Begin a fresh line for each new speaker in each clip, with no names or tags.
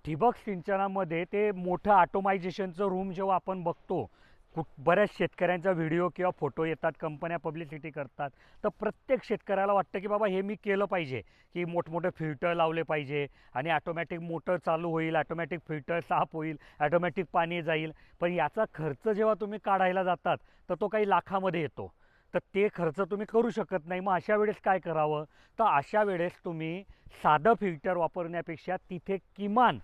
ठिबक सिंचनामध्ये ते मोठं ऑटोमायझेशनचं रूम जेव्हा आपण बघतो, बऱ्याच शेतकऱ्यांचा व्हिडिओ किंवा फोटो येतात, कंपन्या पब्लिसिटी करतात, तर प्रत्येक शेतकऱ्याला वाटतं की बाबा हे मी केलं पाहिजे, की मोठमोठे फिल्टर लावले पाहिजे आणि ऑटोमॅटिक मोटर चालू होईल, ऑटोमॅटिक फिल्टर साफ होईल, ऑटोमॅटिक पाणी जाईल. पण याचा खर्च जेव्हा तुम्ही काढायला जातात तर तो काही लाखामध्ये येतो. तर ते खर्च तुम्ही करू शकत नाही. मग अशा वेळेस काय करावं? तर अशा वेळेस तुम्ही साधं फिल्टर वापरण्यापेक्षा तिथे किमान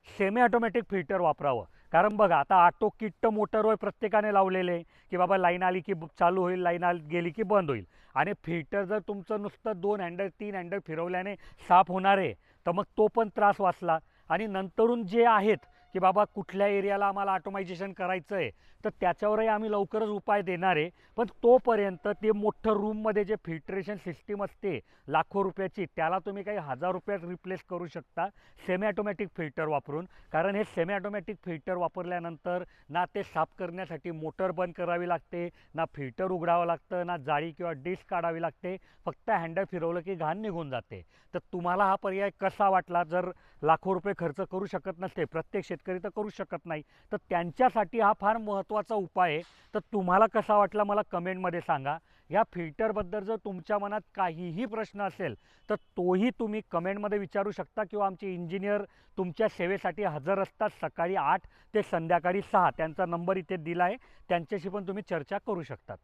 सेमी ऑटोमॅटिक फिल्टर वापरावं. कारण बघा, आता ऑटो किट्ट मोटरवर प्रत्येकाने लावलेले, की बाबा लाईन आली की चालू होईल, लाईन गेली की बंद होईल. आणि फिल्टर जर तुमचं नुसतं 2 हँडल 3 हँडल फिरवल्याने साफ होणार आहे, तर मग तो पण त्रास वाचला. आणि नंतरून जे आहेत की बाबा कुठल्या एरियाला आम्हाला ऑटोमायझेशन करायचं आहे, तर त्याच्यावरही आम्ही लवकरच उपाय देणार आहे. पण तोपर्यंत ते मोठं रूममध्ये जे फिल्ट्रेशन सिस्टीम असते लाखो रुपयाची, त्याला तुम्ही काही हजार रुपयात रिप्लेस करू शकता सेमी ऑटोमॅटिक फिल्टर वापरून. कारण हे सेमी ऑटोमॅटिक फिल्टर वापरल्यानंतर ना ते साफ करण्यासाठी मोटर बंद करावी लागते, ना फिल्टर उघडावं लागतं, ना जाळी किंवा डिश काढावी लागते. फक्त हँडल फिरवलं की घाण निघून जाते. तर तुम्हाला हा पर्याय कसा वाटला? जर लाखो रुपये खर्च करू शकत नसते, प्रत्येक शेतकरी तर करू शकत नाही, तर त्यांच्यासाठी हा फार महत्त्वाचा उपाय आहे. तर तुम्हाला कसा वाटला मला कमेंटमध्ये सांगा. या फिल्टरबद्दल जर तुमच्या मनात काहीही प्रश्न असेल तर तोही तुम्ही कमेंटमध्ये विचारू शकता, किंवा आमचे इंजिनियर तुमच्या सेवेसाठी हजर असतात सकाळी 8 ते संध्याकाळी 6. त्यांचा नंबर इथे दिला आहे, त्यांच्याशी पण तुम्ही चर्चा करू शकतात.